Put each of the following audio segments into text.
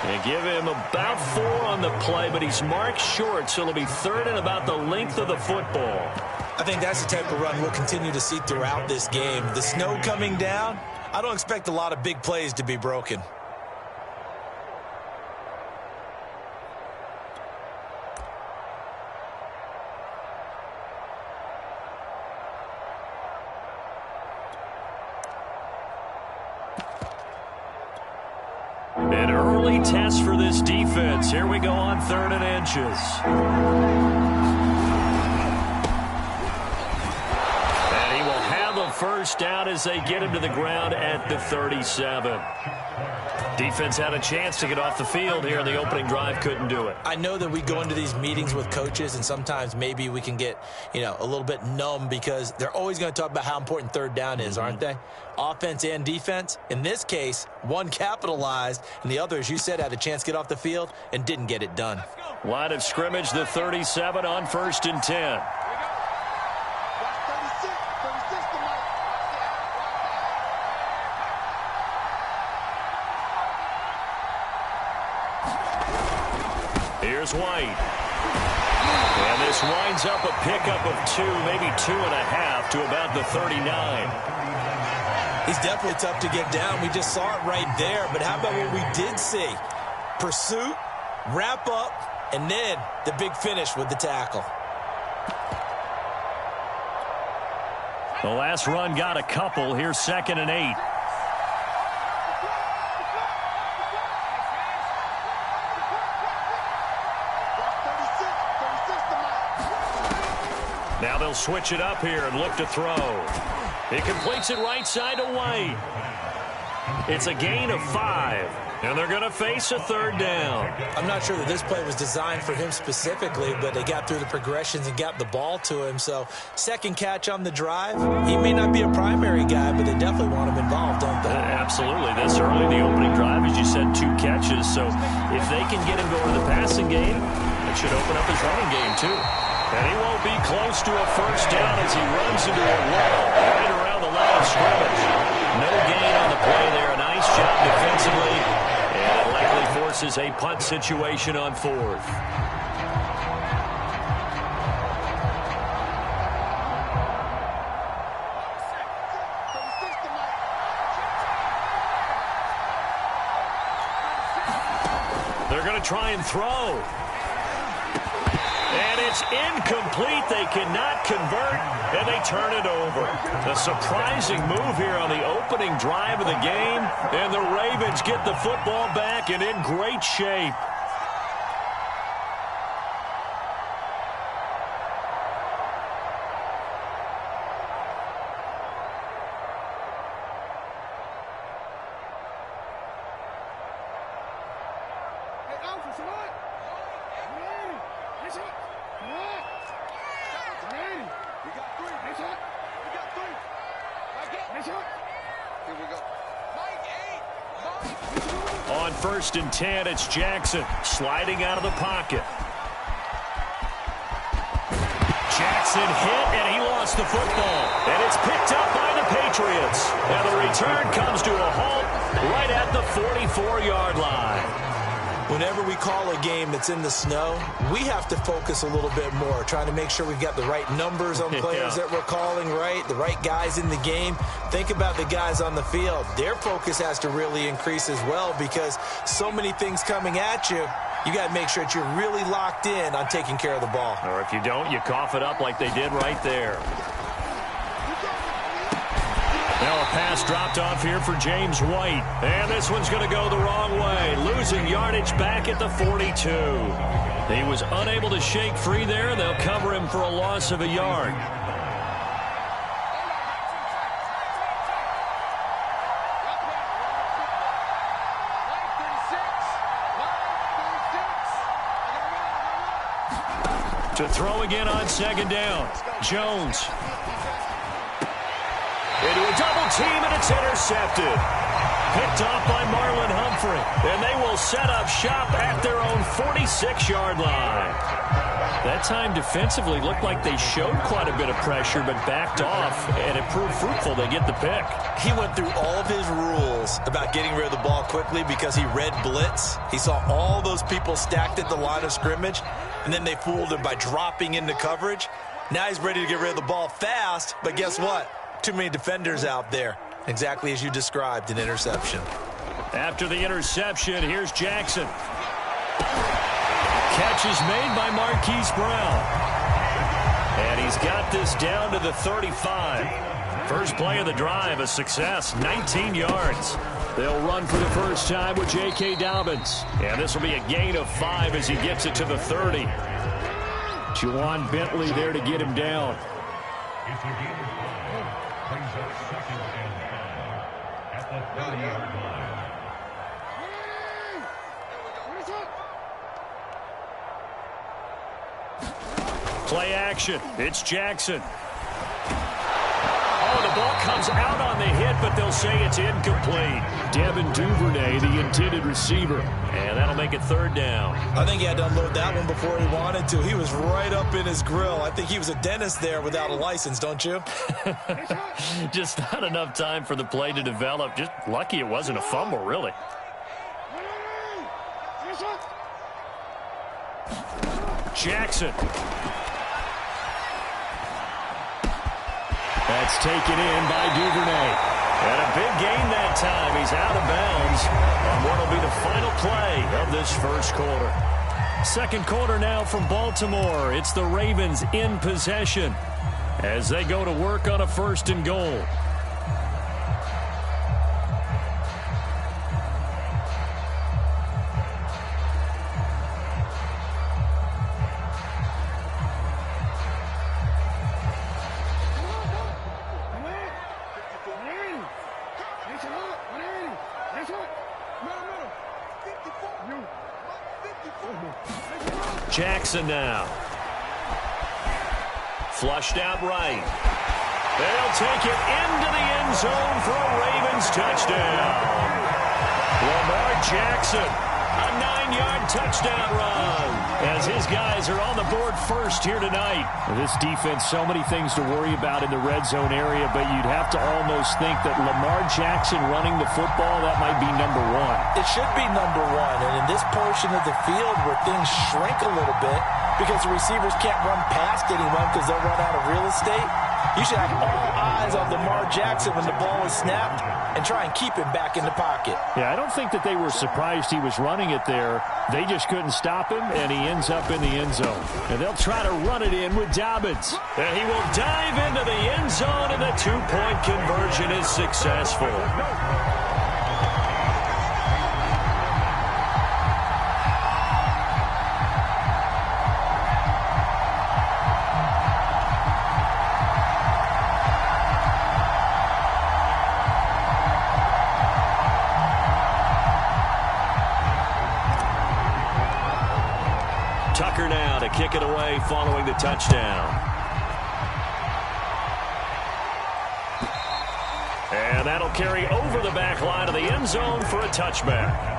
And give him about 4 on the play, but he's marked short, so it'll be 3rd and about the length of the football. I think that's the type of run we'll continue to see throughout this game. The snow coming down, I don't expect a lot of big plays to be broken. An early test for this defense. Here we go on 3rd and inches. And he will have a first down as they get him to the ground at the 37. Defense had a chance to get off the field here in the opening drive, couldn't do it. I know that we go into these meetings with coaches, and sometimes maybe we can get, a little bit numb because they're always going to talk about how important 3rd down is, aren't they? Offense and defense. In this case, one capitalized, and the other, as you said, had a chance to get off the field and didn't get it done. Line of scrimmage, the 37 on 1st and 10. Here's White. And this winds up a pickup of 2, maybe 2.5 to about the 39. He's definitely tough to get down. We just saw it right there. But how about what we did see? Pursuit, wrap up, and then the big finish with the tackle. The last run got a couple. Here's 2nd and 8. Now they'll switch it up here and look to throw. He completes it right side to White. It's a gain of 5, and they're going to face a 3rd down. I'm not sure that this play was designed for him specifically, but they got through the progressions and got the ball to him. So 2nd catch on the drive. He may not be a primary guy, but they definitely want him involved, don't they? Absolutely. This early in the opening drive, as you said, 2 catches. So if they can get him going in the passing game, it should open up his running game too. And he won't be close to a first down as he runs into a wall right around the line of scrimmage. No gain on the play there. A nice job defensively. And it likely forces a punt situation on 4th. They're going to try and throw. And it's incomplete. They cannot convert, and they turn it over. A surprising move here on the opening drive of the game, and the Ravens get the football back and in great shape. On 1st and 10, it's Jackson sliding out of the pocket. Jackson hit, and he lost the football. And it's picked up by the Patriots. And the return comes to a halt right at the 44-yard line. Whenever we call a game that's in the snow, we have to focus a little bit more, trying to make sure we've got the right numbers on players that we're calling right, the right guys in the game. Think about the guys on the field. Their focus has to really increase as well because so many things coming at you. You got to make sure that you're really locked in on taking care of the ball. Or if you don't, you cough it up like they did right there. Now a pass dropped off here for James White. And this one's going to go the wrong way. Losing yardage back at the 42. He was unable to shake free there. They'll cover him for a loss of a yard. To throw again on 2nd down. Jones. Into a double team, and it's intercepted. Picked off by Marlon Humphrey. And they will set up shop at their own 46-yard line. That time defensively looked like they showed quite a bit of pressure but backed off, and it proved fruitful. They get the pick. He went through all of his rules about getting rid of the ball quickly because he read blitz. He saw all those people stacked at the line of scrimmage, and then they fooled him by dropping into coverage. Now he's ready to get rid of the ball fast, but guess what? Too many defenders out there. Exactly as you described, an interception. After the interception, here's Jackson. Catch is made by Marquise Brown. And he's got this down to the 35. First play of the drive, a success, 19 yards. They'll run for the first time with J.K. Dobbins. And this will be a gain of 5 as he gets it to the 30. Juwan Bentley there to get him down. It's a gain of 5. Brings up second and 5 at the 30-yard line. Play action. It's Jackson. Oh, the ball comes out on the hit, but they'll say it's incomplete. Devin Duvernay, the intended receiver. And that'll make it third down. I think he had to unload that one before he wanted to. He was right up in his grill. I think he was a dentist there without a license, don't you? Just not enough time for the play to develop. Just lucky it wasn't a fumble, really. Jackson. That's taken in by Duvernay. And a big gain that time. He's out of bounds on what will be the final play of this first quarter. Second quarter now from Baltimore. It's the Ravens in possession as they go to work on a 1st and goal. Jackson now. Flushed out right. They'll take it into the end zone for a Ravens touchdown. Lamar Jackson, a 9-yard touchdown run as his guys are on the board first here tonight. This defense, so many things to worry about in the red zone area, but you'd have to almost think that Lamar Jackson running the football, that might be number 1. It should be number 1, and in this portion of the field where things shrink a little bit because the receivers can't run past anyone because they'll run out of real estate, you should have all eyes on Lamar Jackson when the ball is snapped and try and keep him back in the pocket. Yeah, I don't think that they were surprised he was running it there. They just couldn't stop him, and he ends up in the end zone. And they'll try to run it in with Dobbins. And he will dive into the end zone, and the 2-point conversion is successful. Tucker now to kick it away following the touchdown. And that'll carry over the back line of the end zone for a touchback.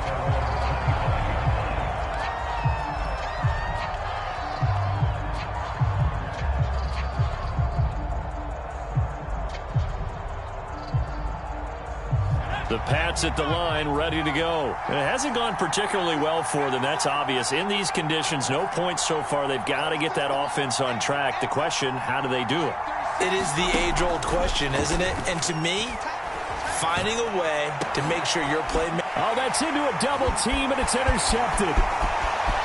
The Pats at the line, ready to go. It hasn't gone particularly well for them, that's obvious. In these conditions, no points so far. They've got to get that offense on track. The question, how do they do it? It is the age-old question, isn't it? And to me, finding a way to make sure your play... Oh, that's into a double team, and it's intercepted.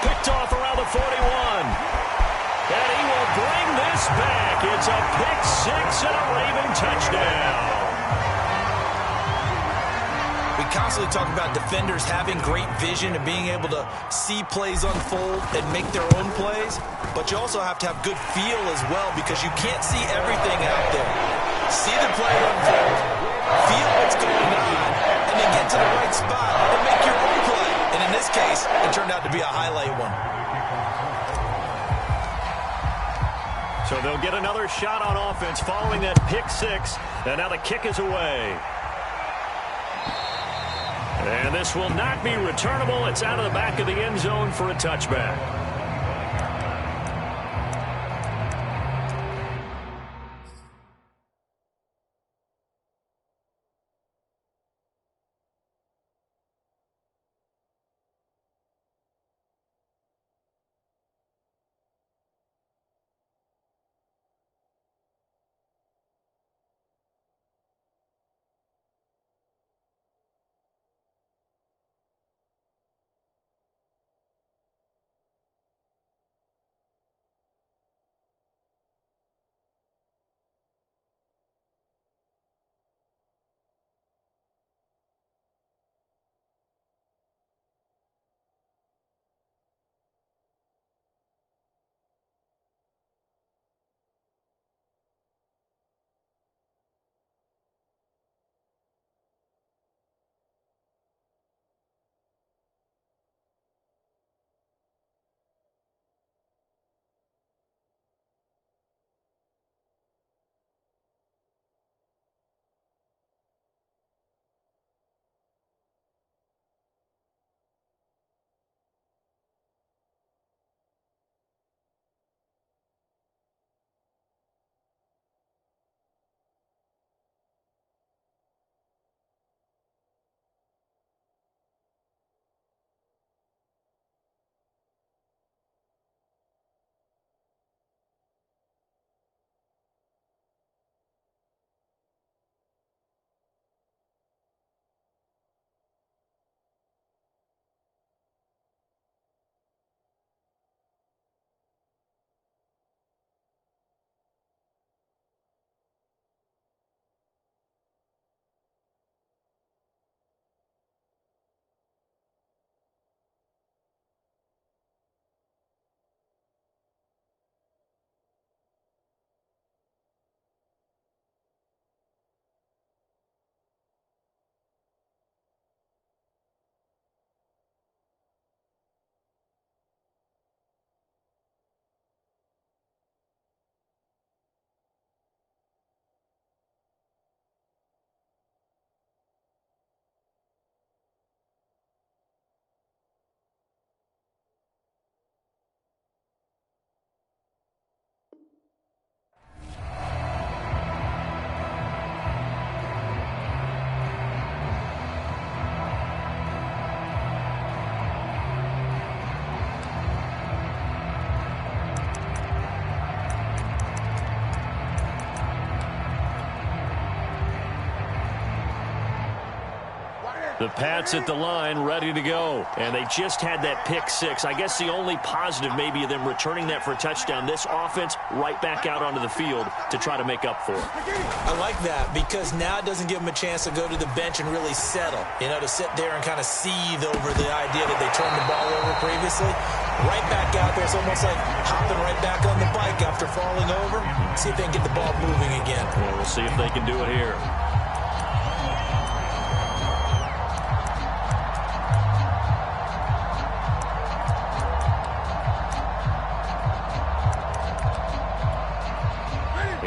Picked off around the 41. And he will bring this back. It's a pick six and a Raven touchdown. We constantly talk about defenders having great vision and being able to see plays unfold and make their own plays, but you also have to have good feel as well because you can't see everything out there. See the play unfold, feel what's going on, and then get to the right spot and make your own play. And in this case, it turned out to be a highlight one. So they'll get another shot on offense following that pick six, and now the kick is away. And this will not be returnable. It's out of the back of the end zone for a touchback. The Pats at the line, ready to go. And they just had that pick six. I guess the only positive maybe of them returning that for a touchdown. This offense right back out onto the field to try to make up for it. I like that because now it doesn't give them a chance to go to the bench and really settle. You know, to sit there and kind of seethe over the idea that they turned the ball over previously. Right back out there. It's almost like hopping right back on the bike after falling over. See if they can get the ball moving again. Well, we'll see if they can do it here.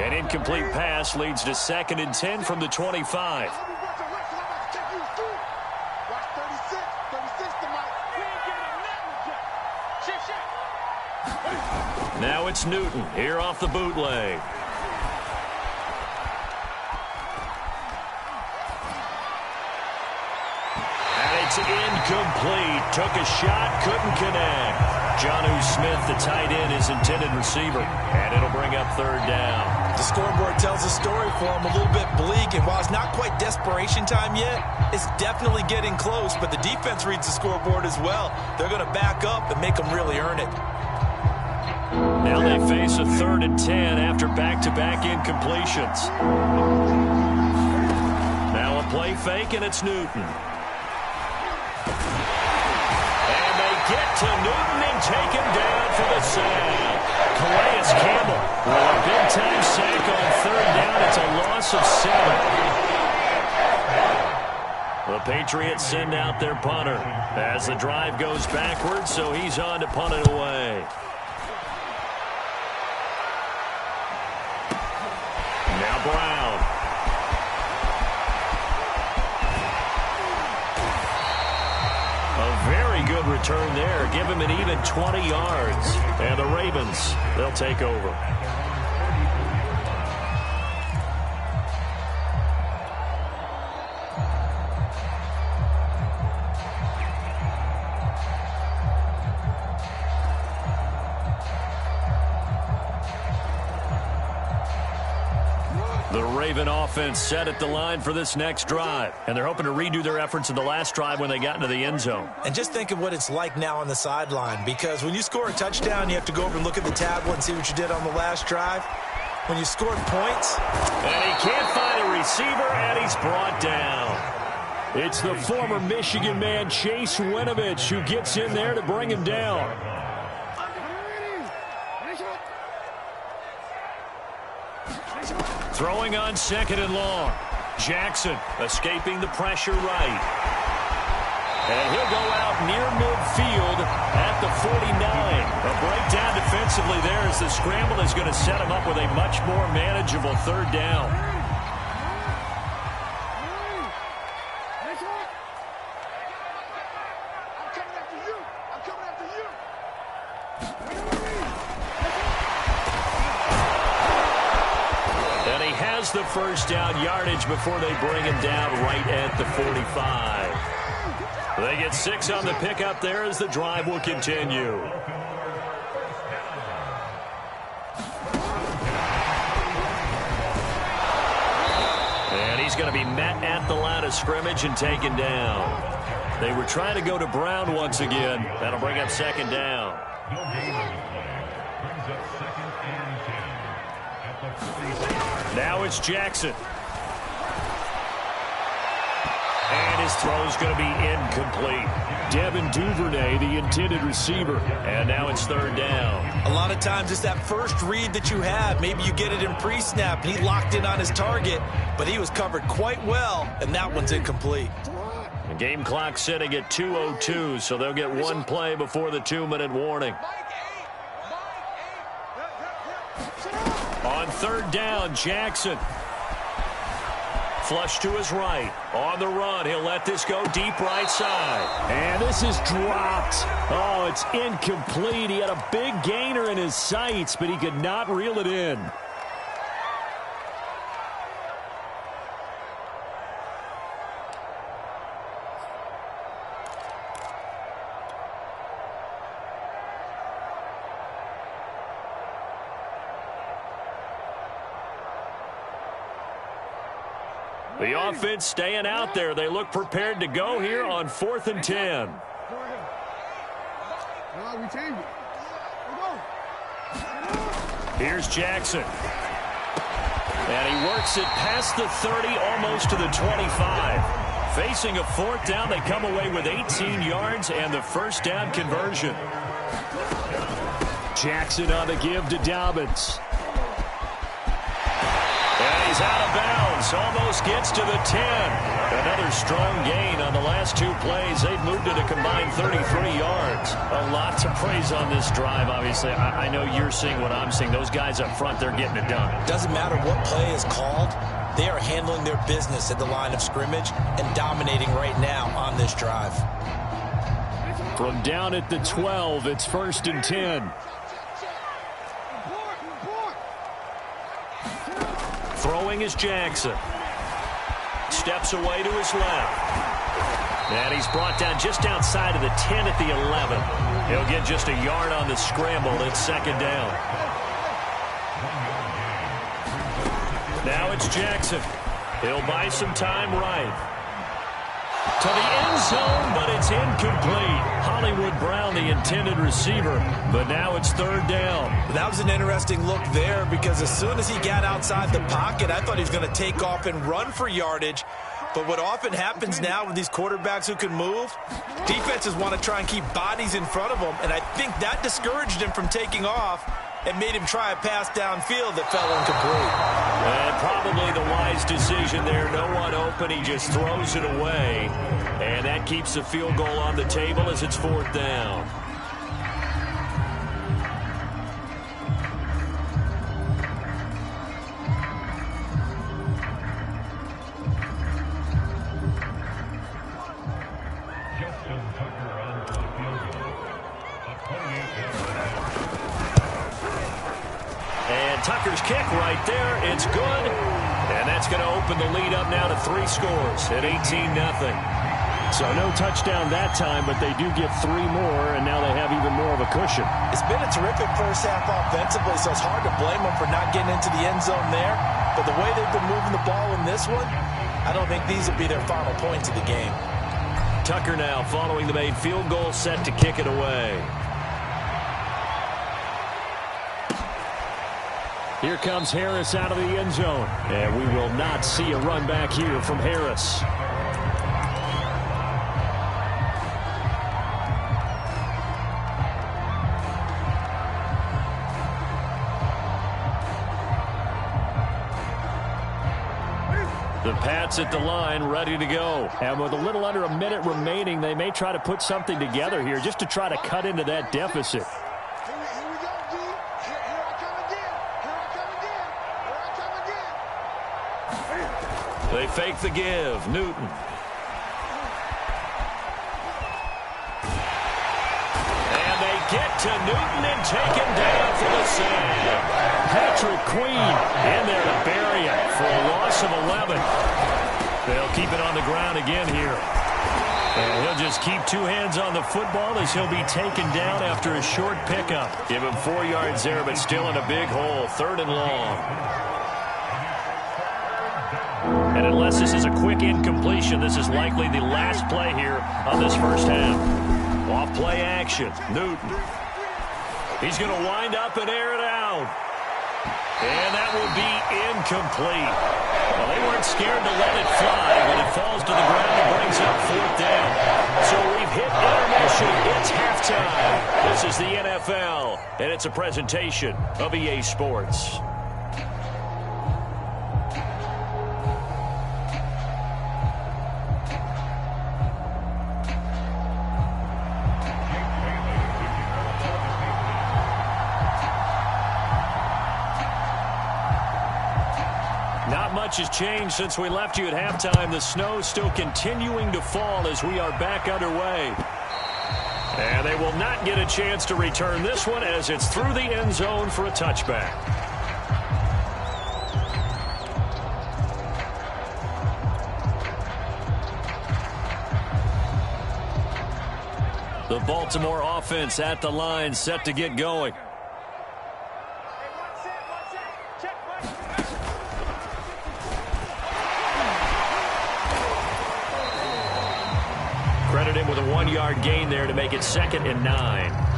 An incomplete pass leads to 2nd and 10 from the 25. Now it's Newton here off the bootleg. And it's incomplete. Took a shot, couldn't connect. Jonnu Smith, the tight end, is intended receiver. And it'll bring up 3rd down. The scoreboard tells a story for him, a little bit bleak, and while it's not quite desperation time yet, it's definitely getting close, but the defense reads the scoreboard as well. They're going to back up and make them really earn it. Now they face a 3rd and 10 after back-to-back incompletions. Now a play fake, and it's Newton. And they get to Newton and take him down for the sack. Calais Campbell with a big-time sack on 3rd down. It's a loss of 7. The Patriots send out their punter as the drive goes backwards, so he's on to punt it away. Now Brown. A very good return there. Give him an even 20 yards. And the Ravens, they'll take over. The Raven offense set at the line for this next drive. And they're hoping to redo their efforts in the last drive when they got into the end zone. And just think of what it's like now on the sideline, because when you score a touchdown, you have to go over and look at the tablet and see what you did on the last drive. When you scored points. And he can't find a receiver, and he's brought down. It's the former Michigan man, Chase Winovich, who gets in there to bring him down. Throwing on 2nd and long. Jackson escaping the pressure right. And he'll go out near midfield at the 49. A breakdown defensively there as the scramble is going to set him up with a much more manageable 3rd down. The 1st down yardage before they bring him down right at the 45. They get 6 on the pickup there as the drive will continue. And he's going to be met at the line of scrimmage and taken down. They were trying to go to Brown once again. That'll bring up 2nd down. Now it's Jackson. And his throw's going to be incomplete. Devin Duvernay, the intended receiver. And now it's 3rd down. A lot of times it's that first read that you have. Maybe you get it in pre-snap, and he locked in on his target, but he was covered quite well, and that one's incomplete. The game clock sitting at 2:02, so they'll get one play before the 2-minute warning. On 3rd down, Jackson. Flush to his right. On the run, he'll let this go deep right side. And this is dropped. Oh, it's incomplete. He had a big gainer in his sights, but he could not reel it in. The offense staying out there. They look prepared to go here on 4th and 10. We changed it. Here's Jackson. And he works it past the 30, almost to the 25. Facing a 4th down, they come away with 18 yards and the first down conversion. Jackson on the give to Dobbins. And he's out of bounds. Almost gets to the 10. Another strong gain on the last 2 plays. They've moved it a combined 33 yards. A lot to praise on this drive, obviously. I know you're seeing what I'm seeing. Those guys up front, they're getting it done. Doesn't matter what play is called. They are handling their business at the line of scrimmage and dominating right now on this drive. From down at the 12, it's 1st and 10. Throwing is Jackson. Steps away to his left. And he's brought down just outside of the 10 at the 11. He'll get just a yard on the scramble. It's 2nd down. Now it's Jackson. He'll buy some time right. To the end zone, but it's incomplete. Hollywood Brown, the intended receiver, but now it's 3rd down. That was an interesting look there because as soon as he got outside the pocket, I thought he was going to take off and run for yardage. But what often happens now with these quarterbacks who can move, defenses want to try and keep bodies in front of them, and I think that discouraged him from taking off and made him try a pass downfield that fell incomplete. And probably the wise decision there. No one open. He just throws it away. And that keeps the field goal on the table as it's 4th down. Justin Tucker on for the field goal. A 28-yard. And Tucker's kick right there. It's good. And that's going to open the lead up now to 3 scores at 18-0. So no touchdown that time, but they do get 3 more, and now they have even more of a cushion. It's been a terrific first half offensively, so it's hard to blame them for not getting into the end zone there. But the way they've been moving the ball in this one, I don't think these will be their final points of the game. Tucker now following the made field goal, set to kick it away. Here comes Harris out of the end zone. And we will not see a run back here from Harris. The Pats at the line, ready to go. And with a little under a minute remaining, they may try to put something together here just to try to cut into that deficit. They fake the give. Newton. And they get to Newton and take him down for the save. Patrick Queen in there to bury it for a loss of 11. They'll keep it on the ground again here. And he'll just keep 2 hands on the football as he'll be taken down after a short pickup. Give him 4 yards there, but still in a big hole. 3rd and long. And unless this is a quick incompletion, this is likely the last play here on this first half. Off play action. Newton. He's going to wind up and air it out. And that will be incomplete. Well, they weren't scared to let it fly, but it falls to the ground and brings up 4th down. So we've hit intermission. It's halftime. This is the NFL, and it's a presentation of EA Sports. Not much has changed since we left you at halftime. The snow still continuing to fall as we are back underway. And they will not get a chance to return this one as it's through the end zone for a touchback. The Baltimore offense at the line, set to get going. with a 1-yard gain there to make it 2nd and 9.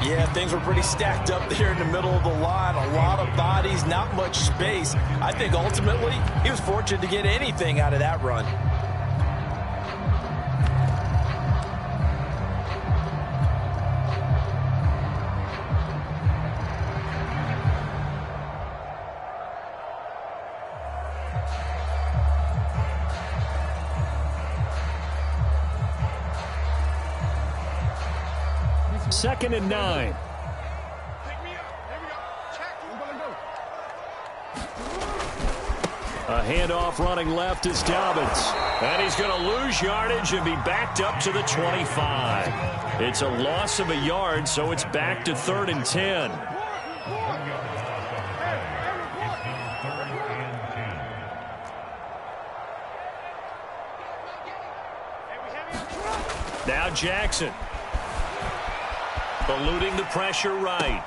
Yeah, things were pretty stacked up there in the middle of the line. A lot of bodies, not much space. I think ultimately he was fortunate to get anything out of that run. Second and 9. A handoff running left is Dobbins. And he's going to lose yardage and be backed up to the 25. It's a loss of a yard, so it's back to 3rd and 10. Now Jackson. Eluding the pressure right.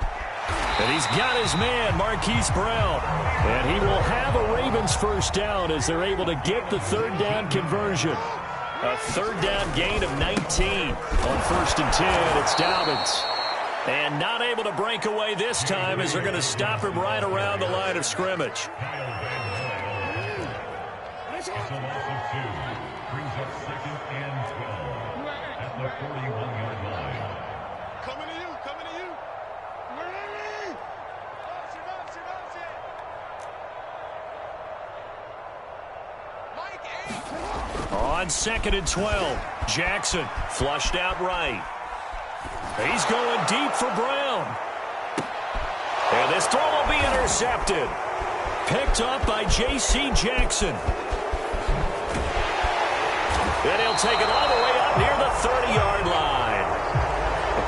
And he's got his man, Marquise Brown. And he will have a Ravens first down as they're able to get the 3rd down conversion. A 3rd down gain of 19 on 1st and 10. It's Dobbins. And not able to break away this time as they're going to stop him right around the line of scrimmage. Brings up 2nd and 12 at the 41-yard line. Coming to you, coming to you. On 2nd and 12, Jackson flushed out right. He's going deep for Brown. And this throw will be intercepted. Picked up by J.C. Jackson. Then he'll take it all the way up near the 30-yard line.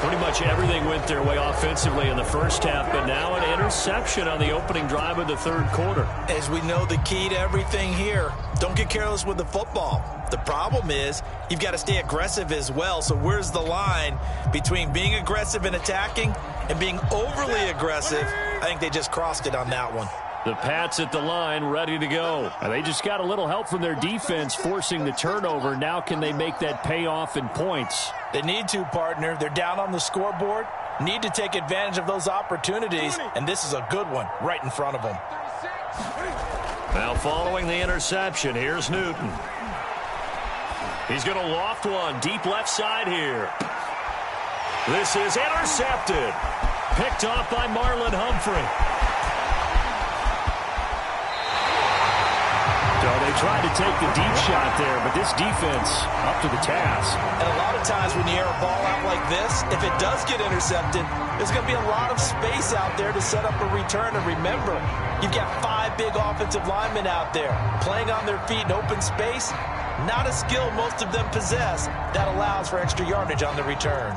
Pretty much everything went their way offensively in the first half, but now an interception on the opening drive of the 3rd quarter. As we know, the key to everything here, don't get careless with the football. The problem is you've got to stay aggressive as well. So where's the line between being aggressive and attacking and being overly aggressive? I think they just crossed it on that one. The Pats at the line ready to go. And they just got a little help from their defense forcing the turnover. Now can they make that pay off in points? They need to, partner. They're down on the scoreboard. Need to take advantage of those opportunities. And this is a good one right in front of them. Now following the interception, here's Newton. He's going to loft one deep left side here. This is intercepted. Picked off by Marlon Humphrey. So they tried to take the deep shot there, but this defense up to the task. And a lot of times when you air a ball out like this, if it does get intercepted, there's going to be a lot of space out there to set up a return. And remember, you've got 5 big offensive linemen out there playing on their feet in open space. Not a skill most of them possess that allows for extra yardage on the return.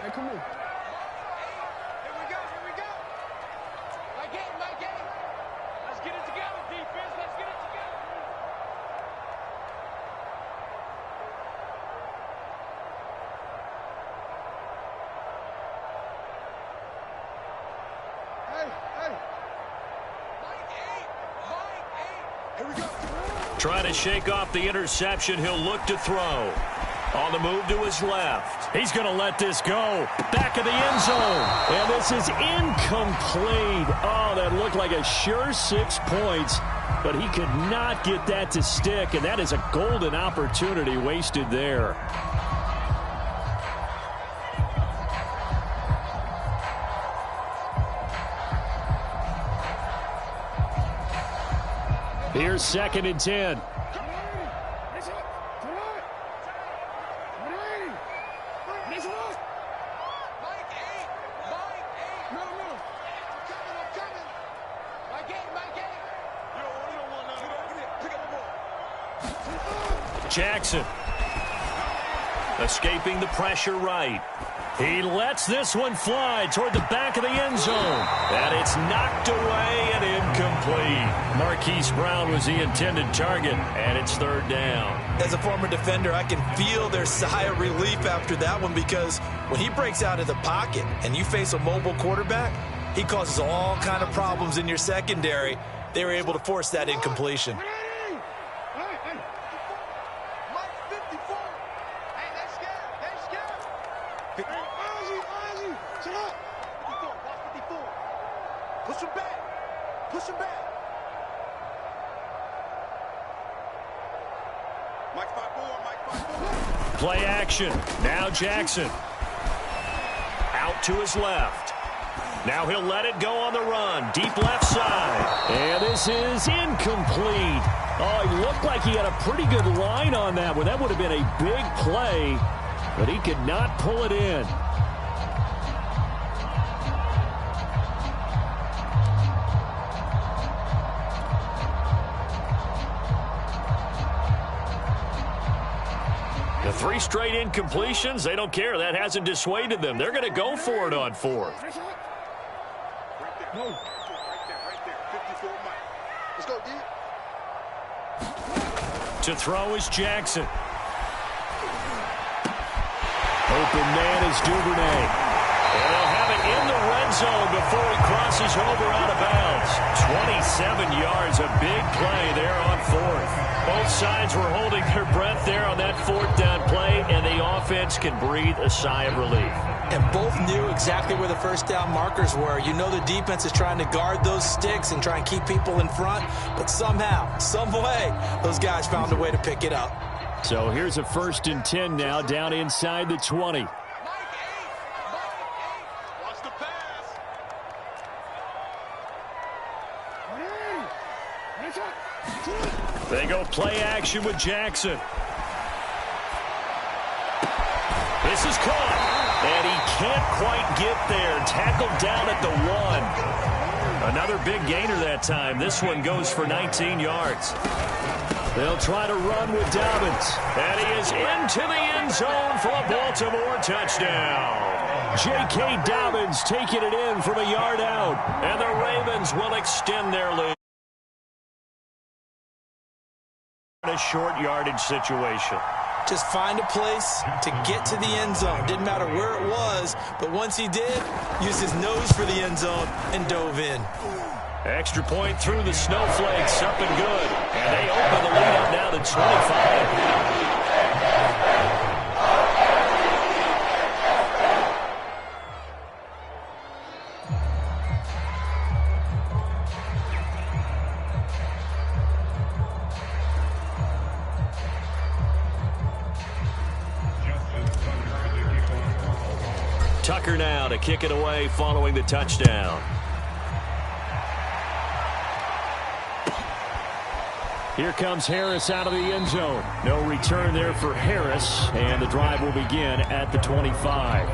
Hey, come on. Trying to shake off the interception. He'll look to throw. On the move to his left. He's going to let this go. Back of the end zone. And this is incomplete. Oh, that looked like a sure 6 points. But he could not get that to stick. And that is a golden opportunity wasted there. Here's 2nd and 10. Jackson escaping the pressure right. He lets this one fly toward the back of the end zone. And it's knocked away and incomplete. Marquise Brown was the intended target, and it's 3rd down. As a former defender, I can feel their sigh of relief after that one, because when he breaks out of the pocket and you face a mobile quarterback, he causes all kind of problems in your secondary. they were able to force that incompletion. Push him back. Push him back. Mike 5-4, Mike 5-4. Play action. Now Jackson. Out to his left. Now he'll let it go on the run. Deep left side. And this is incomplete. Oh, he looked like he had a pretty good line on that one. That would have been a big play, but he could not pull it in. The 3 straight incompletions, they don't care. That hasn't dissuaded them. They're going to go for it on 4th. Right there. 54 Mike. Let's go, D. To throw is Jackson. Open man is Duvernay. And they'll have it in the red zone before he crosses over out of bounds. 27 yards, a big play there on 4th. Both sides were holding their breath there on that 4th down play, and the offense can breathe a sigh of relief. And both knew exactly where the first down markers were. You know the defense is trying to guard those sticks and try and keep people in front, but somehow, some way, those guys found a way to pick it up. So here's a 1st and 10 now, down inside the 20. Watch the pass. They go play action with Jackson. This is caught. And he can't quite get there. Tackled down at the 1. Another big gainer that time. This one goes for 19 yards. They'll try to run with Dobbins. And he is into the end zone for a Baltimore touchdown. J.K. Dobbins taking it in from a yard out. And the Ravens will extend their lead. A short yardage situation. Just find a place to get to the end zone. Didn't matter where it was, but once he did, used his nose for the end zone and dove in. Extra point through the snowflakes, up and good. And they open the lead up now to 25. Tucker now to kick it away following the touchdown. Here comes Harris out of the end zone. No return there for Harris, and the drive will begin at the 25.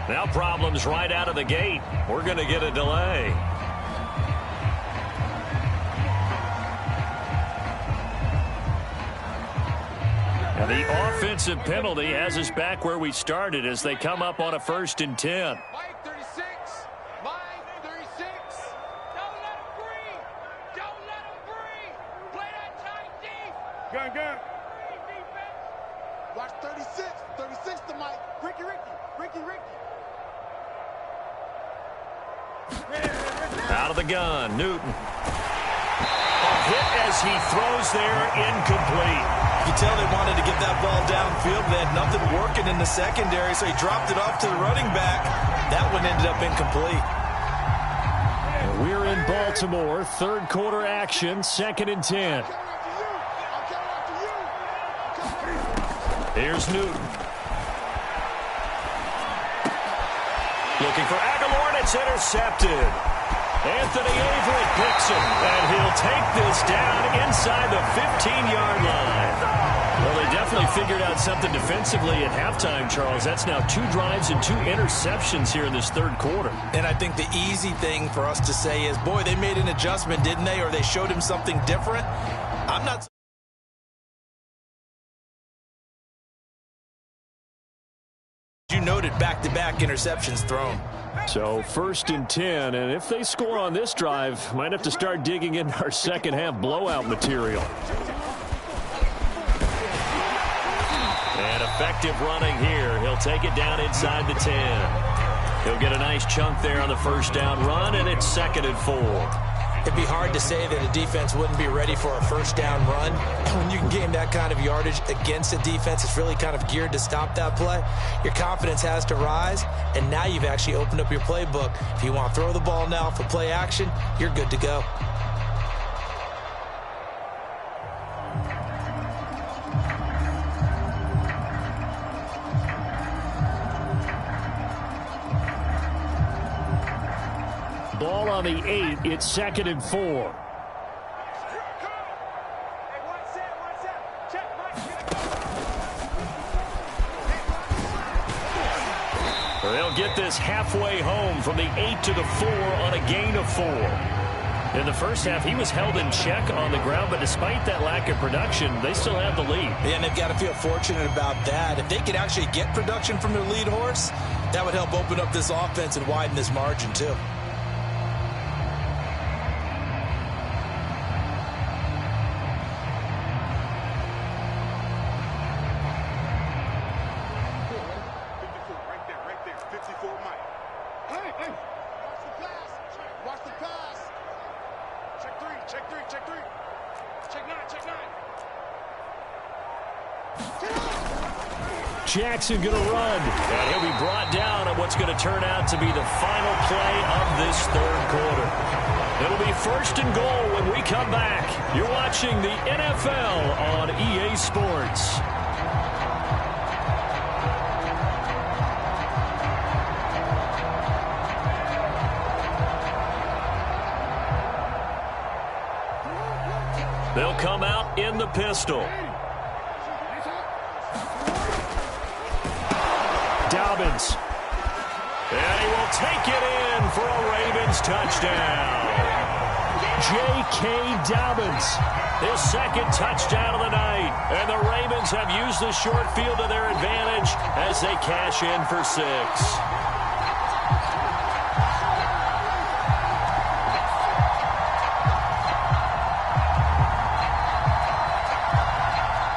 Now problems right out of the gate. We're going to get a delay. And the offensive penalty has us back where we started as they come up on a 1st and 10. Mike 36. Mike 36. Don't let him breathe. Don't let him breathe. Play that tight deep. Gun. Watch 36. 36 to Mike. Ricky. Out of the gun, Newton. A hit as he throws there, incomplete. You tell they wanted to get that ball downfield. They had nothing working in the secondary, so he dropped it off to the running back. That one ended up incomplete. And we're in Baltimore, 3rd quarter action, 2nd and 10. Here's Newton. Looking for Aguilar, and it's intercepted. Anthony Avery picks him, and he'll take this down inside the 15-yard line. Well, they definitely figured out something defensively at halftime, Charles. That's now 2 drives and 2 interceptions here in this third quarter. And I think the easy thing for us to say is, boy, they made an adjustment, didn't they? Or they showed him something different. I'm not... You noted back-to-back interceptions thrown. So 1st and 10, and if they score on this drive, might have to start digging in our second half blowout material. And effective running here. He'll take it down inside the 10. He'll get a nice chunk there on the first down run, and it's 2nd and 4. It'd be hard to say that a defense wouldn't be ready for a first down run. When you can gain that kind of yardage against a defense, it's really kind of geared to stop that play. Your confidence has to rise, and now you've actually opened up your playbook. If you want to throw the ball now for play action, you're good to go. Ball on the 8. It's 2nd and 4. They'll get this halfway home from the 8 to the 4 on a gain of 4. In the first half, he was held in check on the ground, but despite that lack of production, they still have the lead. Yeah, and they've got to feel fortunate about that. If they could actually get production from their lead horse, that would help open up this offense and widen this margin, too. Jackson going to run, and he'll be brought down on what's going to turn out to be the final play of this third quarter. It'll be 1st and goal when we come back. You're watching the NFL on EA Sports. They'll come out in the pistol. Dobbins. And he will take it in for a Ravens touchdown. J.K. Dobbins, his 2nd touchdown of the night. And the Ravens have used the short field to their advantage as they cash in for 6.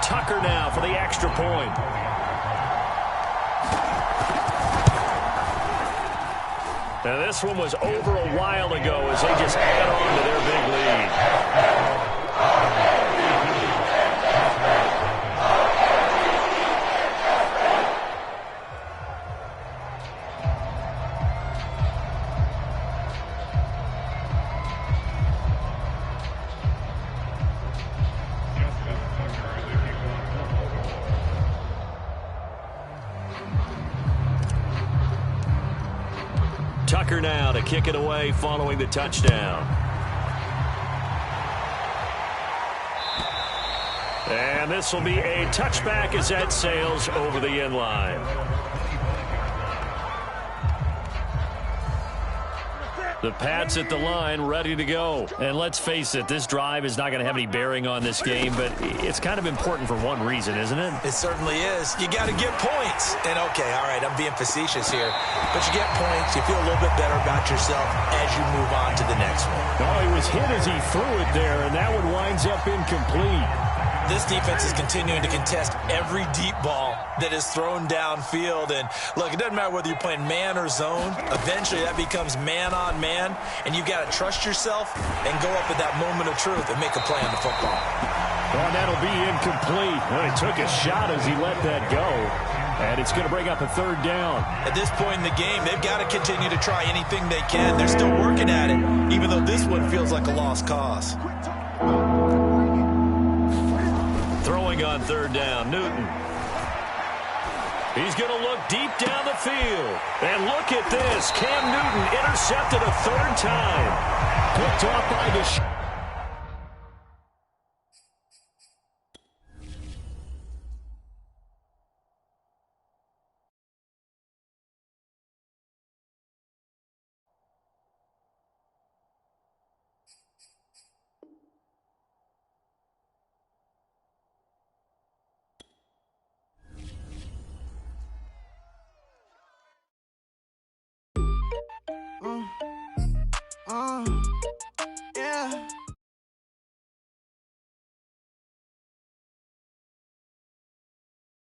Tucker now for the extra point. Now, this one was over a while ago as they just add on to their big lead. Tucker now to kick it away following the touchdown. And this will be a touchback as that sails over the end line. The Pats at the line, ready to go. And let's face it, this drive is not going to have any bearing on this game, but it's kind of important for one reason, isn't it? It certainly is. You got to get points. And, okay, all right, I'm being facetious here. But you get points, you feel a little bit better about yourself as you move on to the next one. Oh, he was hit as he threw it there, and that one winds up incomplete. This defense is continuing to contest every deep ball that is thrown downfield. And, look, it doesn't matter whether you're playing man or zone. Eventually, that becomes man-on-man, and you've got to trust yourself and go up at that moment of truth and make a play on the football. Well, that'll be incomplete. Well, he took a shot as he let that go, and it's going to bring up a 3rd down. At this point in the game, they've got to continue to try anything they can. They're still working at it, even though this one feels like a lost cause. Throwing on 3rd down, Newton. He's going to look deep down the field. And look at this. Cam Newton intercepted a 3rd time. Picked off by Uh.